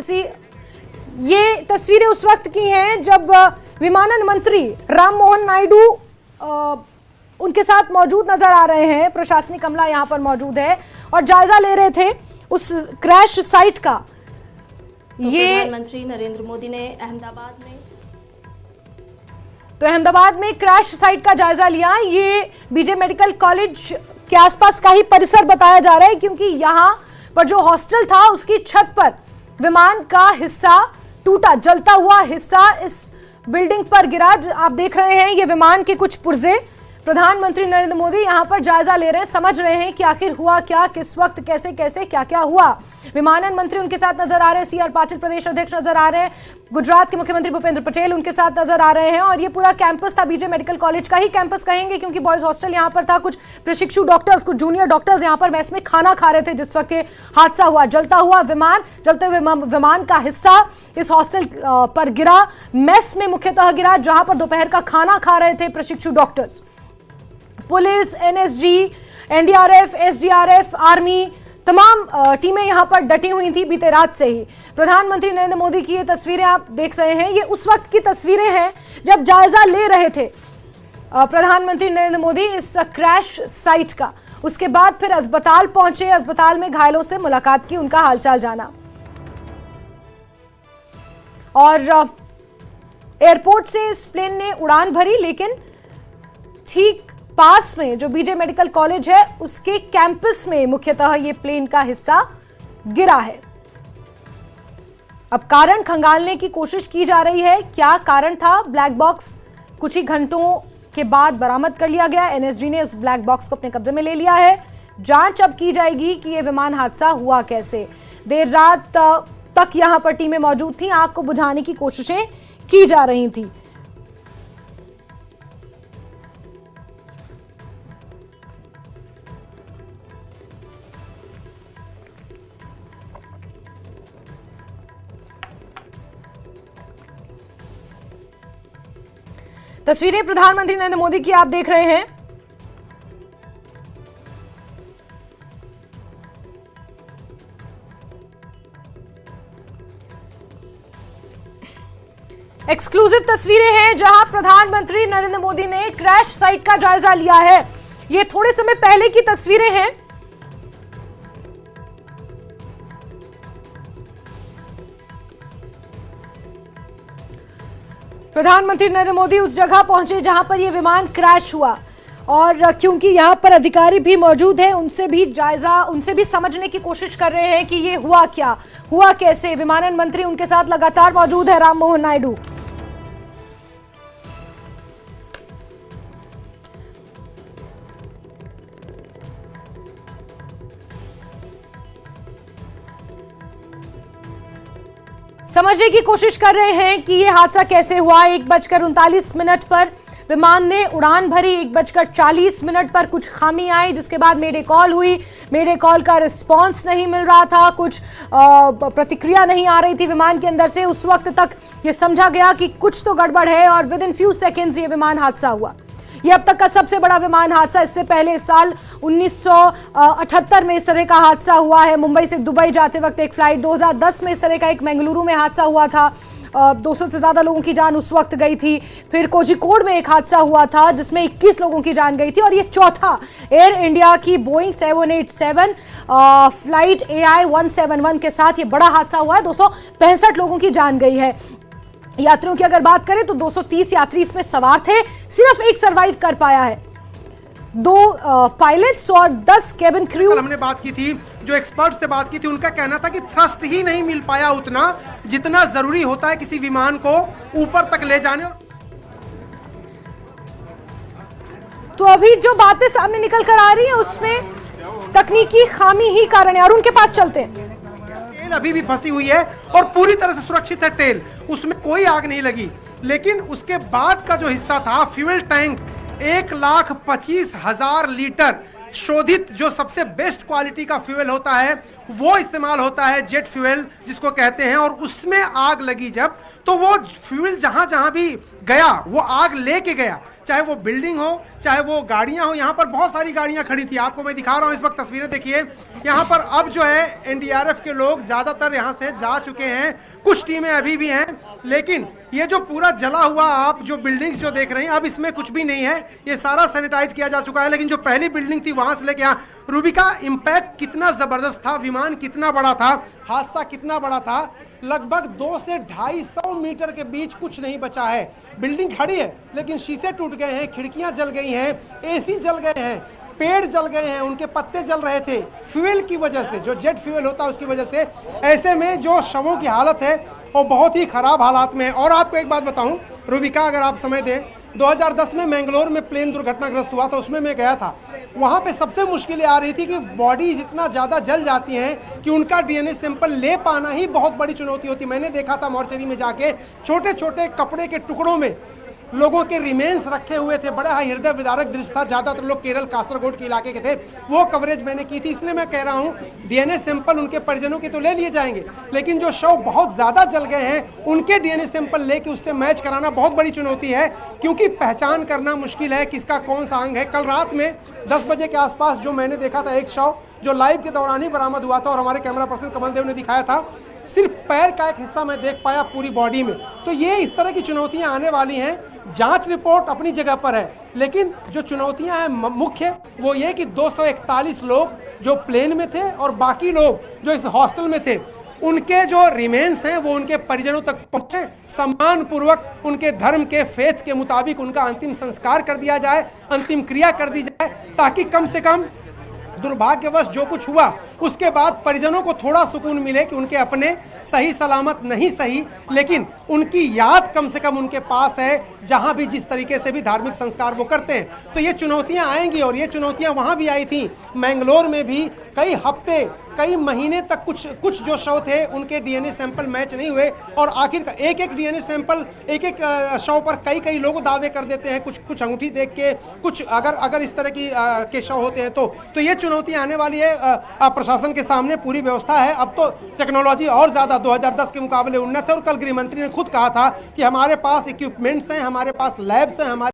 ये तस्वीरें उस वक्त की हैं जब विमानन मंत्री राम मोहन नायडू उनके साथ मौजूद नजर आ रहे हैं। प्रशासनिक अमला यहां पर मौजूद है और जायजा ले रहे थे उस क्रैश साइट का। ये प्रधानमंत्री नरेंद्र मोदी ने अहमदाबाद में क्रैश साइट का जायजा लिया। ये बीजे मेडिकल कॉलेज के आसपास का ही परिसर बताया जा रहा है, क्योंकि यहां पर जो हॉस्टल था उसकी छत पर विमान का हिस्सा टूटा, जलता हुआ हिस्सा इस बिल्डिंग पर गिरा। आप देख रहे हैं ये विमान के कुछ पुर्जे। प्रधानमंत्री नरेंद्र मोदी यहां पर जायजा ले रहे हैं, समझ रहे हैं कि आखिर हुआ क्या, किस वक्त, कैसे कैसे क्या क्या हुआ। विमानन मंत्री उनके साथ नजर आ रहे हैं, सीआर पाटिल प्रदेश अध्यक्ष नजर आ रहे हैं, गुजरात के मुख्यमंत्री भूपेंद्र पटेल उनके साथ नजर आ रहे हैं। और ये पूरा कैंपस था, बीजे मेडिकल कॉलेज का ही कैंपस कहेंगे, क्योंकि बॉयज हॉस्टल यहां पर था। कुछ प्रशिक्षु डॉक्टर्स, कुछ जूनियर डॉक्टर्स यहां पर मेस में खाना खा रहे थे जिस वक्त ये हादसा हुआ। जलता हुआ विमान, जलते हुए विमान का हिस्सा इस हॉस्टल पर गिरा, मेस में मुख्यतः गिरा, जहां पर दोपहर का खाना खा रहे थे प्रशिक्षु doctors. Police, NSG, NDRF, SDRF, army, तमाम टीमें यहां पर डटी हुई थी बीते रात से ही। प्रधानमंत्री नरेंद्र मोदी की ये तस्वीरें आप देख रहे हैं, ये उस वक्त की तस्वीरें हैं जब जायजा ले रहे थे प्रधानमंत्री नरेंद्र मोदी इस क्रैश साइट का। उसके बाद फिर अस्पताल पहुंचे, अस्पताल में घायलों से मुलाकात की, उनका हालचाल जाना। और एयरपोर्ट से इस प्लेन ने उड़ान भरी, लेकिन ठीक पास में जो बीजे मेडिकल कॉलेज है उसके कैंपस में मुख्यतः ये प्लेन का हिस्सा गिरा है। अब कारण खंगालने की कोशिश की जा रही है, क्या कारण था। ब्लैक बॉक्स कुछ ही घंटों के बाद बरामद कर लिया गया। एनएसजी ने इस ब्लैक बॉक्स को अपने कब्जे में ले लिया है। जांच अब की जाएगी कि यह विमान हादसा हुआ कैसे। देर रात तक यहां पर टीमें मौजूद थी, आग को बुझाने की कोशिशें की जा रही थी। तस्वीरें प्रधानमंत्री नरेंद्र मोदी की आप देख रहे हैं। एक्सक्लूसिव तस्वीरें हैं जहां प्रधानमंत्री नरेंद्र मोदी ने क्रैश साइट का जायजा लिया है। ये थोड़े समय पहले की तस्वीरें हैं। प्रधानमंत्री नरेंद्र मोदी उस जगह पहुंचे जहां पर यह विमान क्रैश हुआ, और क्योंकि यहां पर अधिकारी भी मौजूद हैं, उनसे भी समझने की कोशिश कर रहे हैं कि ये हुआ क्या, हुआ कैसे। विमानन मंत्री उनके साथ लगातार मौजूद है, राम मोहन नायडू। समझने की कोशिश कर रहे हैं कि यह हादसा कैसे हुआ। 1:39 पर विमान ने उड़ान भरी, 1:40 पर कुछ खामी आई, जिसके बाद मेडे कॉल हुई। मेडे कॉल का रिस्पांस नहीं मिल रहा था, कुछ प्रतिक्रिया नहीं आ रही थी विमान के अंदर से। उस वक्त तक ये समझा गया कि कुछ तो गड़बड़ है, और विद इन फ्यू सेकेंड्स ये विमान हादसा हुआ। यह अब तक का सबसे बड़ा विमान हादसा। इससे पहले साल 1978 में इस तरह का हादसा हुआ है। मुंबई से दुबई जाते वक्त एक फ्लाइट, 2010 में इस तरह का एक बेंगलुरु में हादसा हुआ था। 200 से ज्यादा लोगों की जान उस वक्त गई थी। फिर कोझिकोड में एक हादसा हुआ था जिसमें 21 लोगों की जान गई थी। और ये चौथा एयर इंडिया की बोइंग 787 फ्लाइट AI 171 के साथ ये बड़ा हादसा हुआ है। 265 लोगों की जान गई है। यात्रियों की अगर बात करें तो 230 यात्री इसमें सवार थे, सिर्फ एक सरवाइव कर पाया है। 2 पायलट्स और 10 केबिन क्रू। हमने बात की थी, जो एक्सपर्ट से बात की थी, उनका कहना था कि थ्रस्ट ही नहीं मिल पाया उतना जितना जरूरी होता है किसी विमान को ऊपर तक ले जाने। तो अभी जो बातें सामने निकल कर आ रही हैं उसमें तकनीकी खामी ही कारण है। और उनके पास चलते हैं। अभी भी फंसी हुई है और पूरी तरह से सुरक्षित है टेल, उसमें कोई आग नहीं लगी। लेकिन उसके बाद का जो हिस्सा था, फ्यूल टैंक 1,25,000 लीटर शोधित, जो सबसे बेस्ट क्वालिटी का फ्यूल होता है वो इस्तेमाल होता है, जेट फ्यूल जिसको कहते हैं। और उसमें आग लगी जब, तो वो फ्यूल जहां जहां भी गया वो आग लेके गया। चाहे वो बिल्डिंग हो, चाहे वो गाड़ियां हो। यहाँ पर बहुत सारी गाड़ियां खड़ी थी, आपको मैं दिखा रहा हूँ इस वक्त तस्वीरें देखिए। यहाँ पर अब जो है एनडीआरएफ के लोग ज्यादातर यहाँ से जा चुके हैं, कुछ टीमें अभी भी हैं, लेकिन ये जो पूरा जला हुआ आप जो बिल्डिंग्स जो देख रहे हैं, अब इसमें कुछ भी नहीं है, ये सारा सैनिटाइज किया जा चुका है। लेकिन जो पहली बिल्डिंग थी वहां से लेके यहाँ, रूबिका, इंपैक्ट कितना जबरदस्त था, विमान कितना बड़ा था, हादसा कितना बड़ा था। लगभग 200 से 250 मीटर के बीच कुछ नहीं बचा है। बिल्डिंग खड़ी है लेकिन शीशे टूट गए हैं, खिड़कियां जल गई हैं, एसी जल गए हैं, पेड़ जल गए हैं, उनके पत्ते जल रहे थे फ्यूल की वजह से, जो जेट फ्यूल होता है उसकी वजह से। ऐसे में जो शवों की हालत है वो बहुत ही खराब हालात में है। और आपको एक बात बताऊं रूबिका, अगर आप समय दें, 2010 में मैंगलोर में प्लेन दुर्घटनाग्रस्त हुआ था, उसमें मैं गया था। वहाँ पे सबसे मुश्किलें आ रही थी कि बॉडी जितना ज़्यादा जल जाती हैं कि उनका डीएनए सैंपल ले पाना ही बहुत बड़ी चुनौती होती है। मैंने देखा था मॉर्चरी में जाके छोटे छोटे कपड़े के टुकड़ों में लोगों के रिमेन्स रखे हुए थे, बड़ा हृदय विदारक दृश्य था। ज़्यादातर लोग केरल कासरगोड के इलाके के थे, वो कवरेज मैंने की थी। इसलिए मैं कह रहा हूँ डीएनए सैंपल उनके परिजनों के तो ले लिए जाएंगे, लेकिन जो शव बहुत ज़्यादा जल गए हैं उनके डीएनए सैंपल लेके उससे मैच कराना बहुत बड़ी चुनौती है, क्योंकि पहचान करना मुश्किल है किसका कौन सा अंग है। कल रात में 10 बजे के आसपास जो मैंने देखा था, एक शव जो लाइव के दौरान ही बरामद हुआ था और हमारे कैमरा पर्सन कमल देव ने दिखाया था, सिर्फ पैर का एक हिस्सा मैं देख पाया पूरी बॉडी में। तो ये इस तरह की चुनौतियां आने वाली हैं। जांच रिपोर्ट अपनी जगह पर है, लेकिन जो चुनौतियां हैं मुख्य वो ये कि 241 लोग जो प्लेन में थे और बाकी लोग जो इस हॉस्टल में थे, उनके जो रिमेन्स हैं वो उनके परिजनों तक पहुंचे, सम्मान पूर्वक उनके धर्म के फेथ के मुताबिक उनका अंतिम संस्कार कर दिया जाए, अंतिम क्रिया कर दी जाए, ताकि कम से कम दुर्भाग्यवश जो कुछ हुआ उसके बाद परिजनों को थोड़ा सुकून मिले कि उनके अपने सही सलामत नहीं सही, लेकिन उनकी याद कम से कम उनके पास है, जहां भी जिस तरीके से भी धार्मिक संस्कार वो करते हैं। तो ये चुनौतियां आएंगी, और ये चुनौतियां वहां भी आई थी। मैंगलोर में भी कई हफ्ते कई महीने तक कुछ जो शव थे उनके डीएनए सैंपल मैच नहीं हुए, और आखिर एक एक डीएनए सैंपल एक एक शव पर कई लोग दावे कर देते हैं, कुछ अंगूठी देख के, कुछ अगर इस तरह की के शव होते हैं तो ये चुनौतियां आने वाली है। प्रशासन के सामने पूरी व्यवस्था है। अब तो टेक्नोलॉजी और ज़्यादा 2010 के मुकाबले उन्नत है, और कल गृह मंत्री ने खुद कहा था कि हमारे पास इक्विपमेंट्स हैं, हमारे पास लैब्स हैं, हमारे